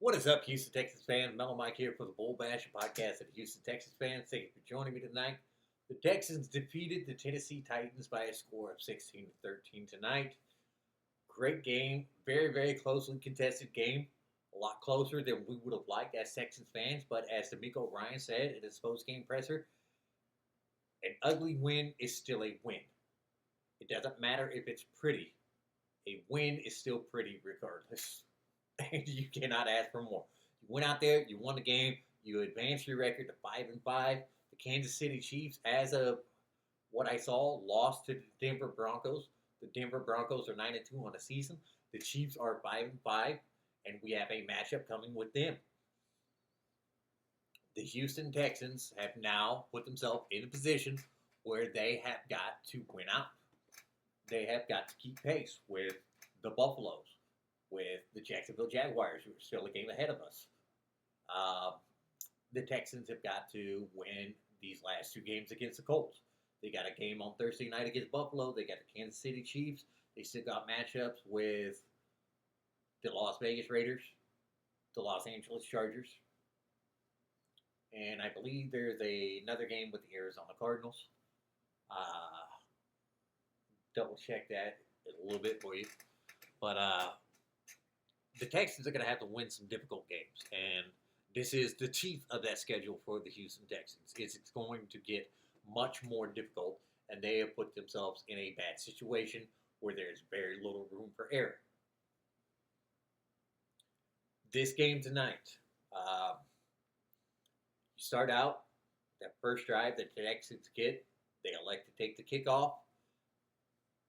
What is up, Houston Texans fans? Mellow Mike here for the Bull Bash podcast of the Houston Texans fans. Thank you for joining me tonight. The Texans defeated the Tennessee Titans by a score of 16-13 tonight. Great game, very closely contested game. A lot closer than we would have liked as Texans fans, but as D'Amico Ryan said in his post-game presser, an ugly win is still a win. It doesn't matter if it's pretty. A win is still pretty regardless. And you cannot ask for more. You went out there, you won the game, you advanced your record to 5-5. The Kansas City Chiefs, as of what I saw, lost to the Denver Broncos. The Denver Broncos are 9-2 on the season. The Chiefs are 5-5, and we have a matchup coming with them. The Houston Texans have now put themselves in a position where they have got to win out. They have got to keep pace with the Buffaloes, with the Jacksonville Jaguars, who are still a game ahead of us. The Texans have got to win these last two games against the Colts. They got a game on Thursday night against Buffalo. They got the Kansas City Chiefs. They still got matchups with the Las Vegas Raiders, the Los Angeles Chargers, and I believe there's another game with the Arizona Cardinals. Double check that a little bit for you. But the Texans are going to have to win some difficult games, and this is the teeth of that schedule for the Houston Texans. It's going to get much more difficult, and they have put themselves in a bad situation where there's very little room for error. This game tonight, you start out, that first drive that the Texans get, they elect to take the kickoff.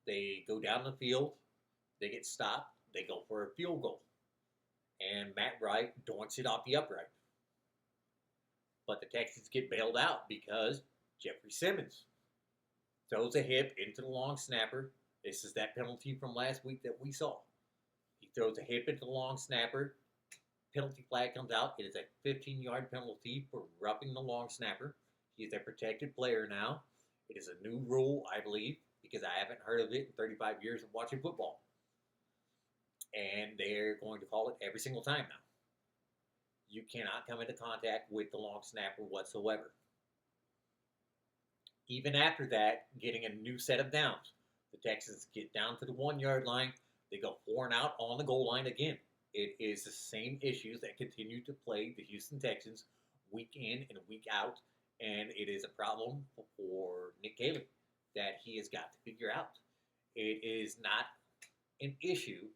They go down the field, they get stopped, they go for a field goal. And Matt Wright doinks it off the upright. But the Texans get bailed out because Jeffrey Simmons throws a hip into the long snapper. This is that penalty from last week that we saw. He throws a hip into the long snapper. Penalty flag comes out. It is a 15-yard penalty for roughing the long snapper. He is a protected player now. It is a new rule, I believe, because I haven't heard of it in 35 years of watching football. And they're going to call it every single time now. You cannot come into contact with the long snapper whatsoever. Even after that, getting a new set of downs. The Texans get down to the 1-yard line. They go 4 and out on the goal line again. It is the same issues that continue to plague the Houston Texans week in and week out. And it is a problem for Nick Caley that he has got to figure out. It is not an issue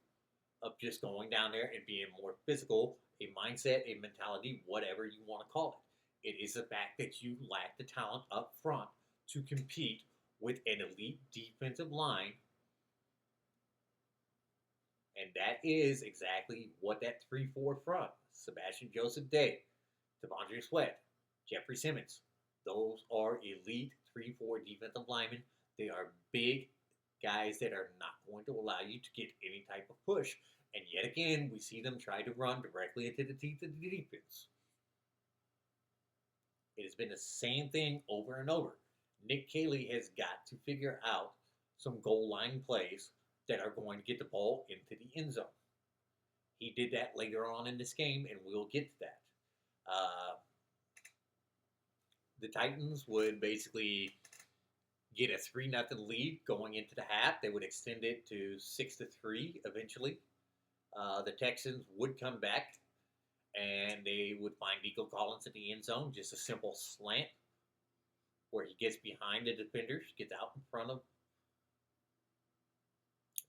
of just going down there and being more physical, a mindset, a mentality, whatever you want to call it. It is the fact that you lack the talent up front to compete with an elite defensive line. And that is exactly what that 3-4 front, Sebastian Joseph Day, Devondre Sweat, Jeffrey Simmons, those are elite 3-4 defensive linemen. They are big guys that are not going to allow you to get any type of push. And yet again, we see them try to run directly into the teeth of the defense. It has been the same thing over and over. Nick Caley has got to figure out some goal line plays that are going to get the ball into the end zone. He did that later on in this game, and we'll get to that. The Titans would basically get a 3-0 lead going into the half. They would extend it to 6-3 eventually. The Texans would come back, and they would find Nico Collins in the end zone. Just a simple slant where he gets behind the defenders, gets out in front of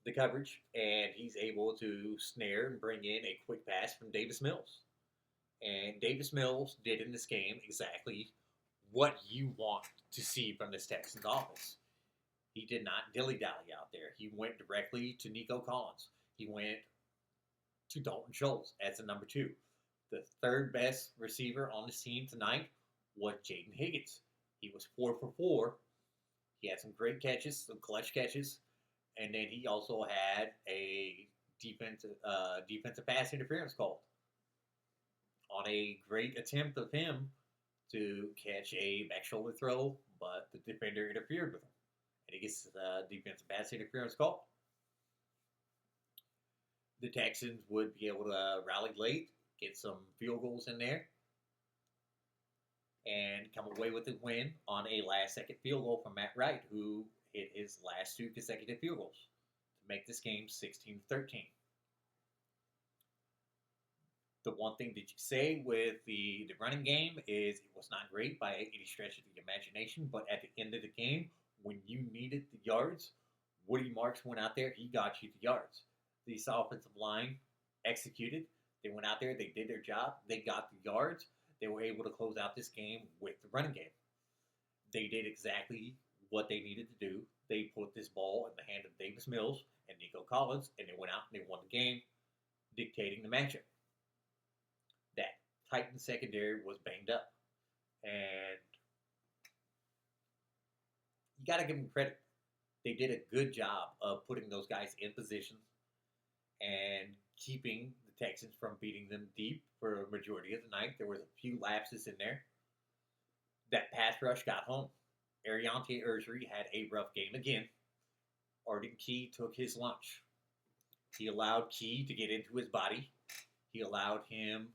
the coverage, and he's able to snare and bring in a quick pass from Davis Mills. And Davis Mills did in this game exactly what you want to see from this Texans offense. He did not dilly-dally out there. He went directly to Nico Collins. He went to Dalton Schultz as the number 2. The third best receiver on this team tonight was Jaden Higgins. He was 4 for 4. He had some great catches, some clutch catches, and then he also had a defensive pass interference called on a great attempt of him to catch a back shoulder throw, but the defender interfered with him, and he gets defensive pass interference call. The Texans would be able to rally late, get some field goals in there, and come away with the win on a last-second field goal from Matt Wright, who hit his last 2 consecutive field goals to make this game 16-13. The one thing that you say with the running game is it was not great by any stretch of the imagination, but at the end of the game, when you needed the yards, Woody Marks went out there, he got you the yards. This offensive line executed. They went out there, they did their job, they got the yards, they were able to close out this game with the running game. They did exactly what they needed to do. They put this ball in the hand of Davis Mills and Nico Collins, and they went out and they won the game, dictating the matchup. That Titan secondary was banged up. And you got to give them credit. They did a good job of putting those guys in position and keeping the Texans from beating them deep for a majority of the night. There was a few lapses in there. That pass rush got home. Ariante Ursery had a rough game again. Arden Key took his lunch. He allowed Key to get into his body. He allowed him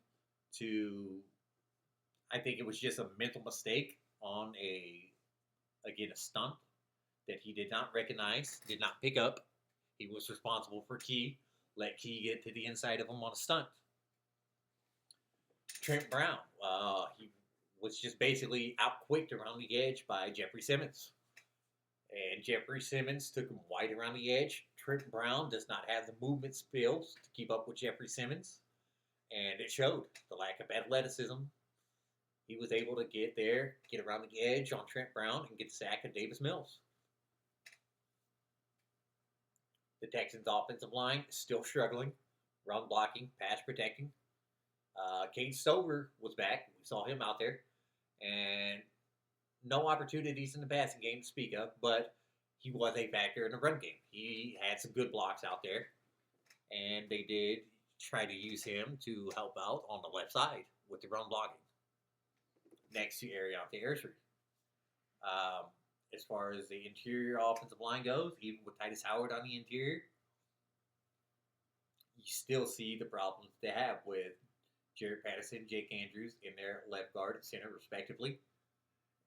to, I think it was just a mental mistake on a stunt that he did not recognize, did not pick up. He was responsible for Key. Let Key get to the inside of him on a stunt. Trent Brown, he was just basically outquicked around the edge by Jeffrey Simmons. And Jeffrey Simmons took him wide around the edge. Trent Brown does not have the movement skills to keep up with Jeffrey Simmons. And it showed the lack of athleticism. He was able to get there, get around the edge on Trent Brown, and get the sack of Davis Mills. The Texans' offensive line is still struggling. Run blocking, pass protecting. Cade Stover was back. We saw him out there. And no opportunities in the passing game to speak of, but he was a factor in the run game. He had some good blocks out there. And they did try to use him to help out on the left side with the run blocking next to Ariante Ursery. As far as the interior offensive line goes, even with Titus Howard on the interior, you still see the problems they have with Jared Patterson, Jake Andrews in their left guard and center, respectively.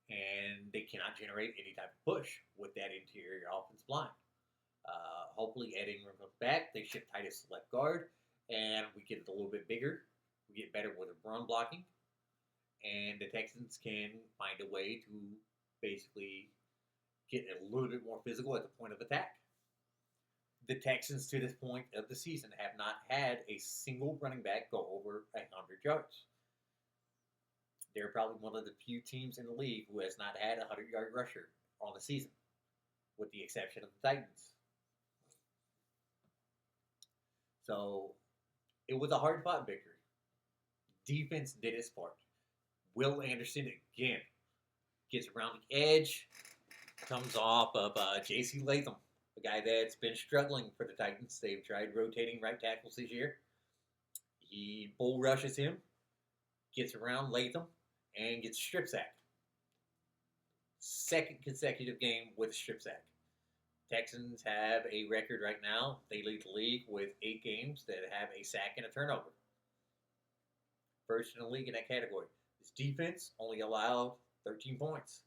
And they cannot generate any type of push with that interior offensive line. Hopefully, Ed Ingram comes back. They shift Titus to left guard, and we get it a little bit bigger. We get better with run blocking. And the Texans can find a way to basically get a little bit more physical at the point of attack. The Texans, to this point of the season, have not had a single running back go over 100 yards. They're probably one of the few teams in the league who has not had a 100-yard rusher on the season, with the exception of the Titans. So, it was a hard-fought victory. Defense did its part. Will Anderson, again, gets around the edge, comes off of J.C. Latham, a guy that's been struggling for the Titans. They've tried rotating right tackles this year. He bull rushes him, gets around Latham, and gets strip sacked. Second consecutive game with a strip sack. Texans have a record right now. They lead the league with 8 games that have a sack and a turnover. First in the league in that category. This defense only allowed 13 points.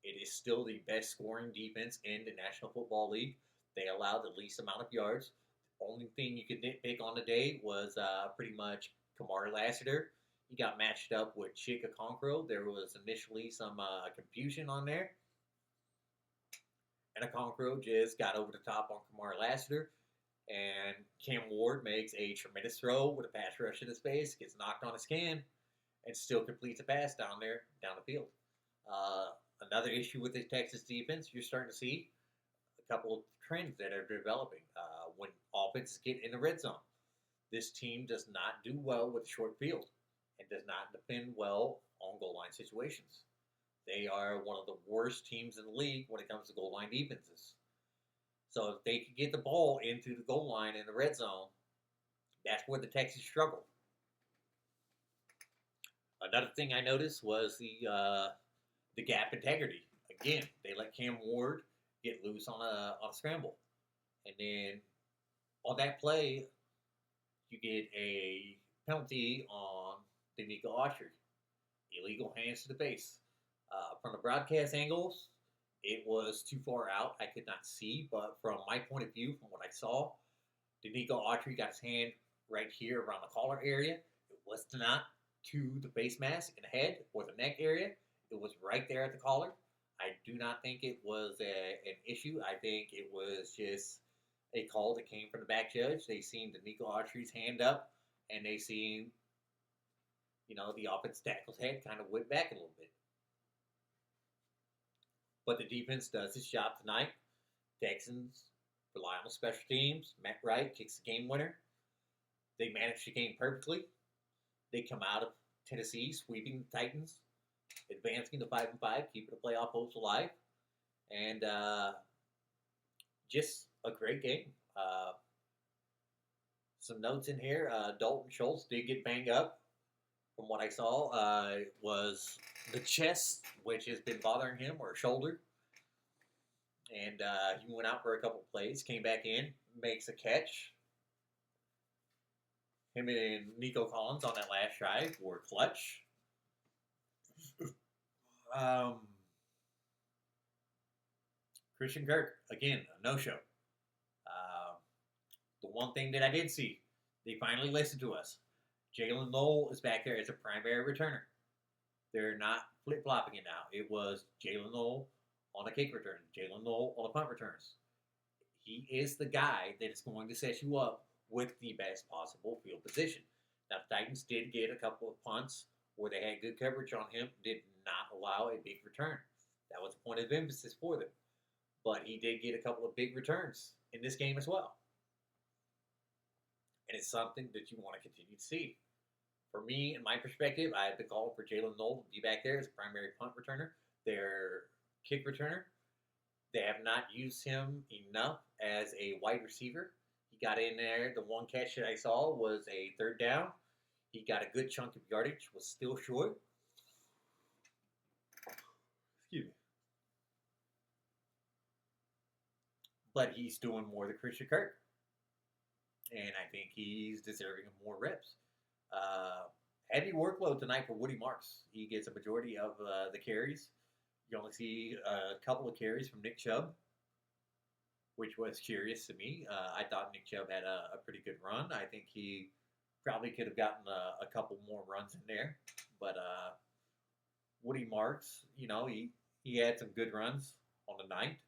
It is still the best scoring defense in the National Football League. They allowed the least amount of yards. The only thing you could nitpick on the day was pretty much Kamari Lassiter. He got matched up with Chika Okonkwo. There was initially some confusion on there. And Okonkwo just got over the top on Kamari Lassiter. And Cam Ward makes a tremendous throw with a pass rush in his face, gets knocked on his can, and still completes a pass down the field. Another issue with the Texas defense, you're starting to see a couple of trends that are developing when offenses get in the red zone. This team does not do well with short field and does not defend well on goal line situations. They are one of the worst teams in the league when it comes to goal line defenses. So if they could get the ball into the goal line in the red zone, that's where the Texans struggle. Another thing I noticed was the gap integrity. Again, they let Cam Ward get loose on a scramble. And then on that play, you get a penalty on Danico Autry. Illegal hands to the face. From the broadcast angles, it was too far out. I could not see, but from my point of view, from what I saw, Danico Autry got his hand right here around the collar area. It was not to the face mask and the head or the neck area. It was right there at the collar. I do not think it was an issue. I think it was just a call that came from the back judge. They seen Danico Autry's hand up, and they seen, the offense tackle's head kind of whip back a little bit. But the defense does its job tonight. Texans rely on the special teams. Matt Wright kicks the game winner. They manage the game perfectly. They come out of Tennessee sweeping the Titans, advancing to 5-5, keeping the playoff hopes alive, and just a great game. Some notes in here. Dalton Schultz did get banged up. From what I saw, it was the chest, which has been bothering him, or shoulder. And he went out for a couple plays, came back in, makes a catch. Him and Nico Collins on that last drive were clutch. Christian Kirk, again, a no-show. The one thing that I did see, they finally listened to us. Jalen Lowell is back there as a primary returner. They're not flip-flopping it now. It was Jalen Lowell on a kick return, Jalen Lowell on a punt returns. He is the guy that is going to set you up with the best possible field position. Now, the Titans did get a couple of punts where they had good coverage on him, did not allow a big return. That was a point of emphasis for them. But he did get a couple of big returns in this game as well. And it's something that you want to continue to see. For me, in my perspective, I have been calling for Jalen Lowell to be back there as a primary punt returner, their kick returner. They have not used him enough as a wide receiver. He got in there. The one catch that I saw was a third down. He got a good chunk of yardage, was still short. Excuse me. But he's doing more than Christian Kirk. And I think he's deserving of more reps. Heavy workload tonight for Woody Marks. He gets a majority of the carries. You only see a couple of carries from Nick Chubb, which was curious to me. I thought Nick Chubb had a pretty good run. I think he probably could have gotten a couple more runs in there. But Woody Marks, he had some good runs on the night.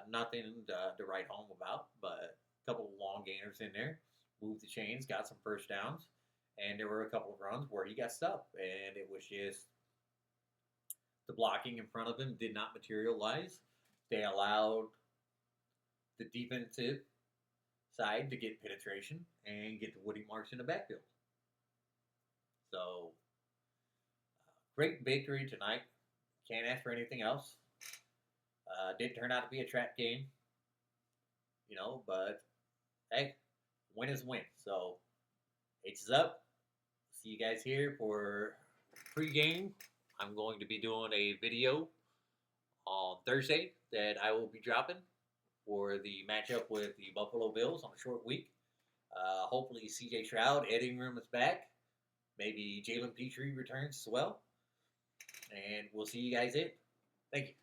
Nothing to write home about, but a couple of long gainers in there. Moved the chains, got some first downs. And there were a couple of runs where he got stuffed. And it was just the blocking in front of him did not materialize. They allowed the defensive side to get penetration and get the Woody Marks in the backfield. So, great victory tonight. Can't ask for anything else. Did turn out to be a trap game, but hey, win is win. So, H is up. See you guys here for pregame. I'm going to be doing a video on Thursday that I will be dropping for the matchup with the Buffalo Bills on a short week. Hopefully CJ Stroud, Eddie Room is back. Maybe Jalen Petrie returns as well. And we'll see you guys in. Thank you.